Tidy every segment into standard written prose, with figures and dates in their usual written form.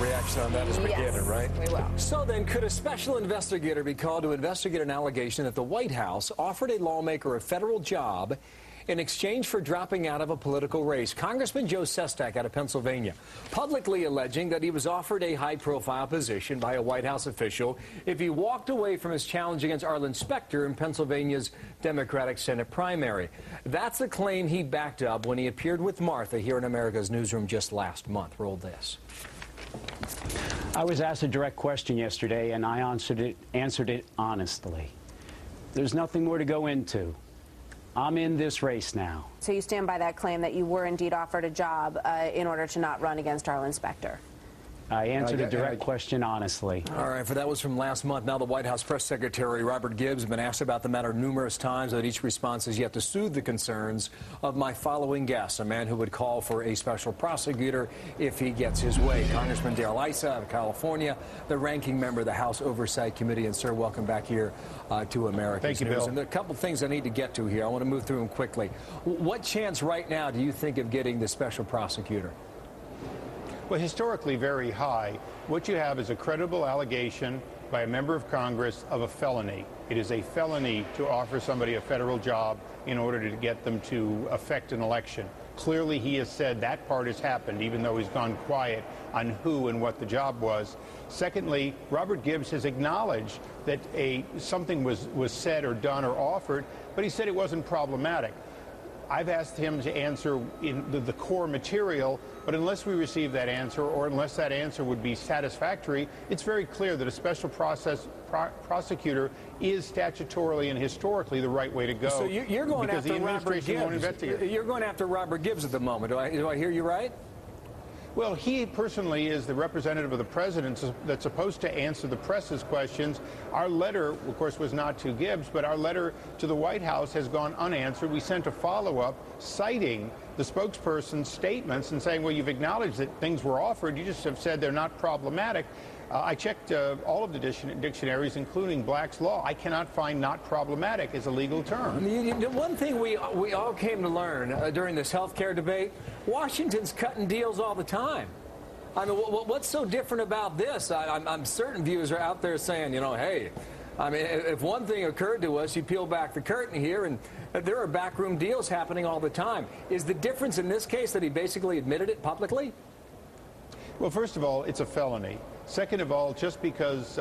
reaction on that as we get it, right? We will. So then, could a special investigator be called to investigate an allegation that the White House offered a lawmaker a federal job in exchange for dropping out of a political race? Congressman Joe Sestak out of Pennsylvania, publicly alleging that he was offered a high-profile position by a White House official if he walked away from his challenge against Arlen Specter in Pennsylvania's Democratic Senate primary. That's a claim he backed up when he appeared with Martha here in America's Newsroom just last month. Roll this. I was asked a direct question yesterday, and I answered it honestly. There's nothing more to go into. I'm in this race now. So you stand by that claim that you were indeed offered a job in order to not run against Arlen Specter? I answered a direct question honestly. All right, that was from last month. Now the White House Press Secretary Robert Gibbs has been asked about the matter numerous times, but each response has yet to soothe the concerns of my following guest, a man who would call for a special prosecutor if he gets his way. Congressman Darrell Issa of California, the ranking member of the House Oversight Committee. And, sir, welcome back here to America's Thank you, News. Bill. And there are a couple things I need to get to here. I want to move through them quickly. What chance right now do you think of getting the special prosecutor? Well, historically very high. What you have is a credible allegation by a member of Congress of a felony. It is a felony to offer somebody a federal job in order to get them to affect an election. Clearly, he has said that part has happened, even though he's gone quiet on who and what the job was. Secondly, Robert Gibbs has acknowledged that something was said or done or offered, but he said it wasn't problematic. I've asked him to answer in the core material, but unless we receive that answer, or unless that answer would be satisfactory, it's very clear that a special prosecutor is statutorily and historically the right way to go. So you're going because after the administration won't Robert investigate. Gibbs. You're going after Robert Gibbs at the moment. Do I hear you right? Well, he personally is the representative of the president that's supposed to answer the press's questions. Our letter, of course, was not to Gibbs, but our letter to the White House has gone unanswered. We sent a follow-up citing the spokesperson's statements and saying, well, you've acknowledged that things were offered. You just have said they're not problematic. I checked all of the dictionaries, including Black's Law. I cannot find not problematic as a legal term. The one thing we all came to learn during this health care debate, Washington's cutting deals all the time. I mean, what's so different about this? I'm certain viewers are out there saying, you know, hey, I mean, if one thing occurred to us, you peel back the curtain here, and there are backroom deals happening all the time. Is the difference in this case that he basically admitted it publicly? Well, first of all, it's a felony. Second of all, just because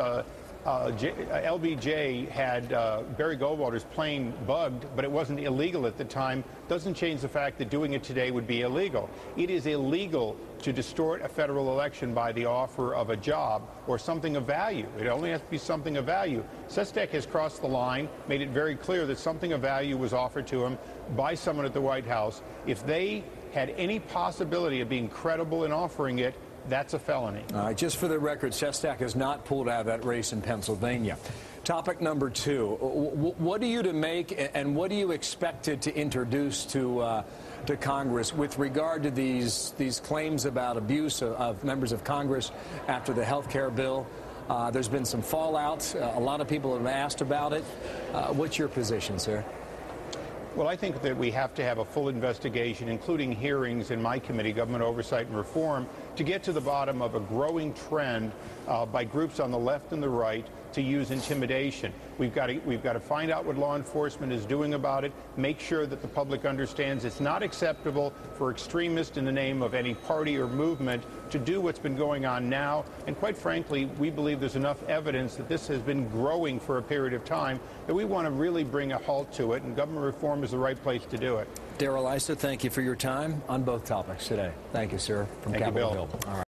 LBJ had Barry Goldwater's plane bugged, but it wasn't illegal at the time, doesn't change the fact that doing it today would be illegal. It is illegal to distort a federal election by the offer of a job or something of value. It only has to be something of value. Sestak has crossed the line, made it very clear that something of value was offered to him by someone at the White House. If they had any possibility of being credible in offering it, that's a felony. All right, just for the record, Sestak has not pulled out of that race in Pennsylvania. Topic number two, what are you to make and what do you expected to introduce to Congress with regard to these claims about abuse of members of Congress after the health care bill? There's been some fallout. A lot of people have asked about it. What's your position, sir? Well, I think that we have to have a full investigation, including hearings in my committee, Government Oversight and Reform, to get to the bottom of a growing trend by groups on the left and the right to use intimidation. We've got to find out what law enforcement is doing about it, make sure that the public understands it's not acceptable for extremists in the name of any party or movement to do what's been going on now. And quite frankly, we believe there's enough evidence that this has been growing for a period of time that we want to really bring a halt to it, and government reform is the right place to do it. Darrell Issa, thank you for your time on both topics today. Thank you, sir, from Capitol Hill. All right.